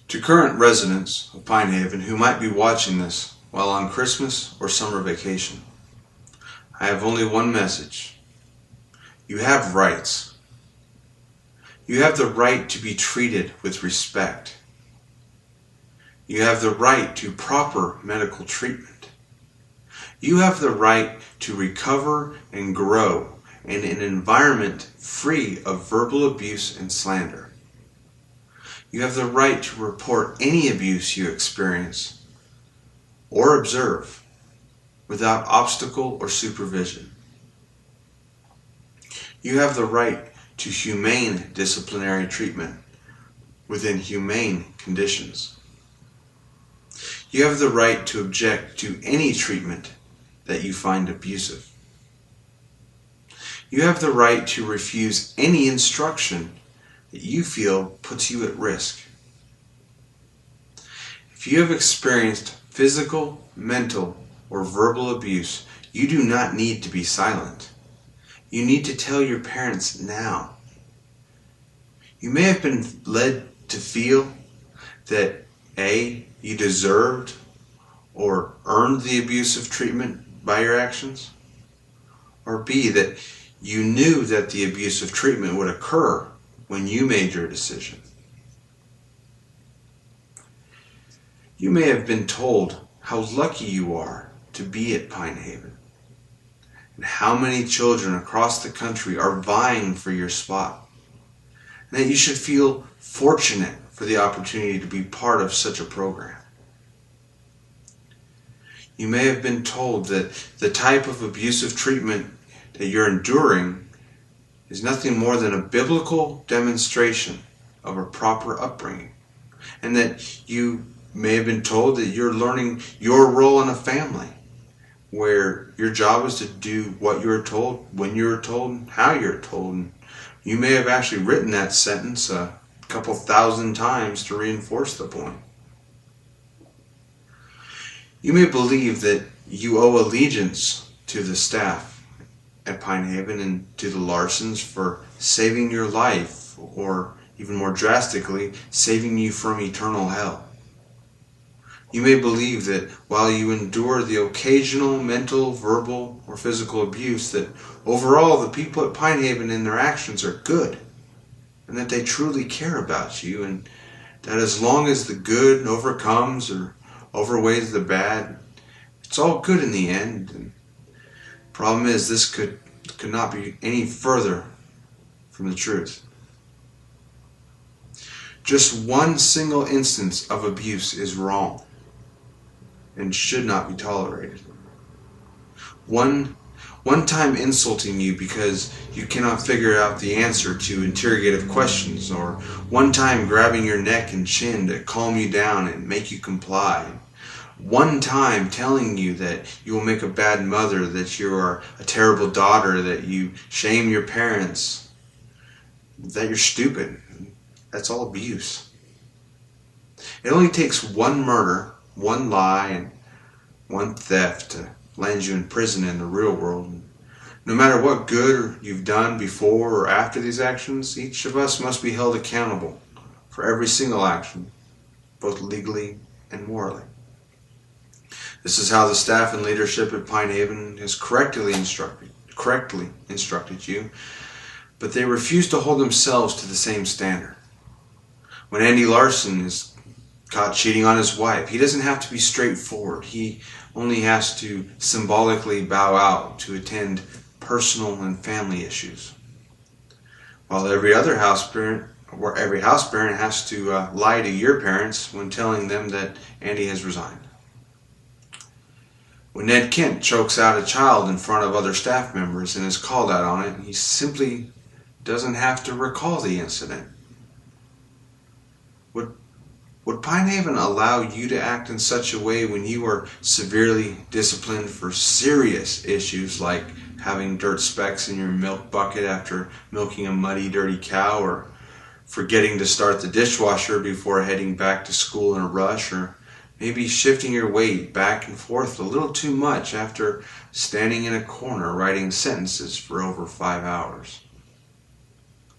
To current residents of Pinehaven who might be watching this while on Christmas or summer vacation, I have only one message. You have rights. You have the right to be treated with respect. You have the right to proper medical treatment. You have the right to recover and grow in an environment free of verbal abuse and slander. You have the right to report any abuse you experience or observe without obstacle or supervision. You have the right to humane disciplinary treatment within humane conditions. You have the right to object to any treatment that you find abusive. You have the right to refuse any instruction that you feel puts you at risk. If you have experienced physical, mental, or verbal abuse, you do not need to be silent. You need to tell your parents now. You may have been led to feel that A, you deserved or earned the abusive treatment by your actions, or B, that you knew that the abusive treatment would occur when you made your decision. You may have been told how lucky you are to be at Pinehaven and how many children across the country are vying for your spot, and that you should feel fortunate for the opportunity to be part of such a program. You may have been told that the type of abusive treatment that you're enduring is nothing more than a biblical demonstration of a proper upbringing, and that you may have been told that you're learning your role in a family where your job is to do what you're told, when you're told, and how you're told. And you may have actually written that sentence a couple thousand times to reinforce the point. You may believe that you owe allegiance to the staff at Pinehaven and to the Larsons for saving your life, or even more drastically, saving you from eternal hell. You may believe that while you endure the occasional mental, verbal, or physical abuse, that overall the people at Pinehaven and their actions are good, and that they truly care about you, and that as long as the good overcomes or outweighs the bad, it's all good in the end. And problem is, this could not be any further from the truth. Just one single instance of abuse is wrong and should not be tolerated. One time insulting you because you cannot figure out the answer to interrogative questions, or one time grabbing your neck and chin to calm you down and make you comply. One time telling you that you will make a bad mother, that you are a terrible daughter, that you shame your parents, that you're stupid. That's all abuse. It only takes one murder, one lie, and one theft to land you in prison in the real world. No matter what good you've done before or after these actions, each of us must be held accountable for every single action, both legally and morally. This is how the staff and leadership at Pinehaven has correctly instructed you, but they refuse to hold themselves to the same standard. When Andy Larson is caught cheating on his wife, he doesn't have to be straightforward. He only has to symbolically bow out to attend personal and family issues. While every house parent has to lie to your parents when telling them that Andy has resigned. When Ned Kent chokes out a child in front of other staff members and is called out on it, he simply doesn't have to recall the incident. Would Pinehaven allow you to act in such a way when you were severely disciplined for serious issues like having dirt specks in your milk bucket after milking a muddy, dirty cow, or forgetting to start the dishwasher before heading back to school in a rush, or maybe shifting your weight back and forth a little too much after standing in a corner writing sentences for over 5 hours?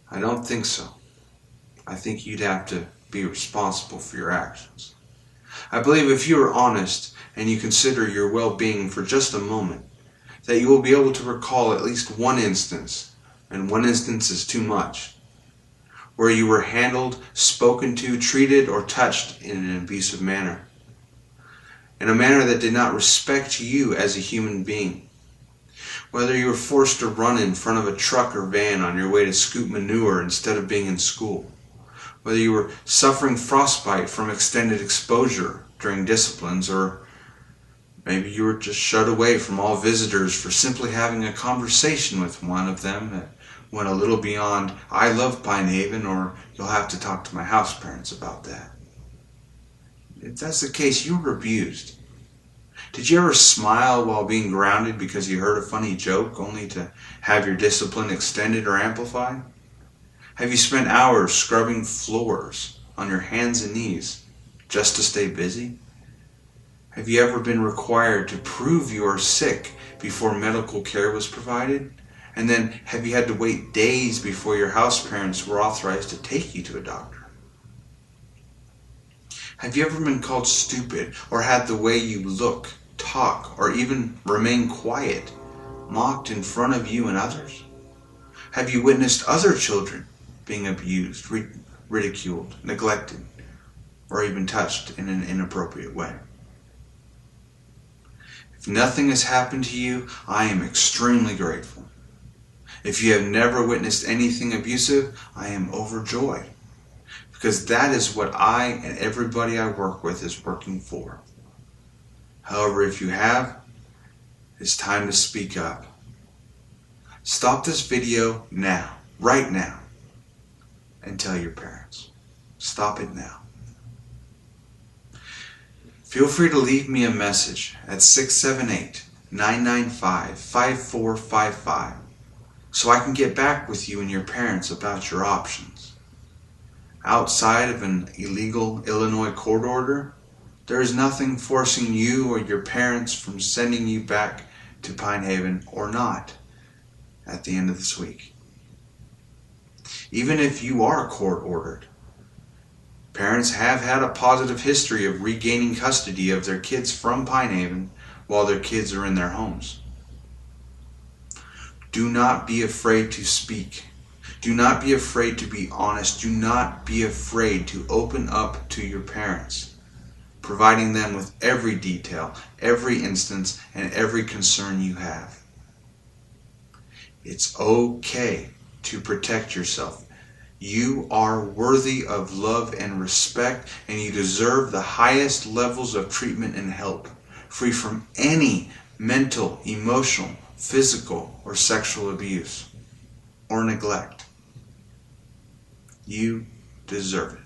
I don't think so. I think you'd have to be responsible for your actions. I believe if you are honest and you consider your well-being for just a moment, that you will be able to recall at least one instance, and one instance is too much, where you were handled, spoken to, treated, or touched in an abusive manner. In a manner that did not respect you as a human being. Whether you were forced to run in front of a truck or van on your way to scoop manure instead of being in school. Whether you were suffering frostbite from extended exposure during disciplines, or maybe you were just shut away from all visitors for simply having a conversation with one of them that went a little beyond, "I love Pinehaven," or "You'll have to talk to my house parents about that." If that's the case, you were abused. Did you ever smile while being grounded because you heard a funny joke only to have your discipline extended or amplified? Have you spent hours scrubbing floors on your hands and knees just to stay busy? Have you ever been required to prove you are sick before medical care was provided? And then have you had to wait days before your house parents were authorized to take you to a doctor? Have you ever been called stupid or had the way you look, talk, or even remain quiet mocked in front of you and others? Have you witnessed other children being abused, ridiculed, neglected, or even touched in an inappropriate way? If nothing has happened to you, I am extremely grateful. If you have never witnessed anything abusive, I am overjoyed. Because that is what I and everybody I work with is working for. However, if you have, it's time to speak up. Stop this video now, right now, and tell your parents. Stop it now. Feel free to leave me a message at 678-995-5455 so I can get back with you and your parents about your options. Outside of an illegal Illinois court order, there is nothing forcing you or your parents from sending you back to Pinehaven or not at the end of this week. Even if you are court ordered, parents have had a positive history of regaining custody of their kids from Pinehaven while their kids are in their homes. Do not be afraid to speak. Do not be afraid to be honest. Do not be afraid to open up to your parents, providing them with every detail, every instance, and every concern you have. It's okay to protect yourself. You are worthy of love and respect, and you deserve the highest levels of treatment and help, free from any mental, emotional, physical, or sexual abuse or neglect. You deserve it.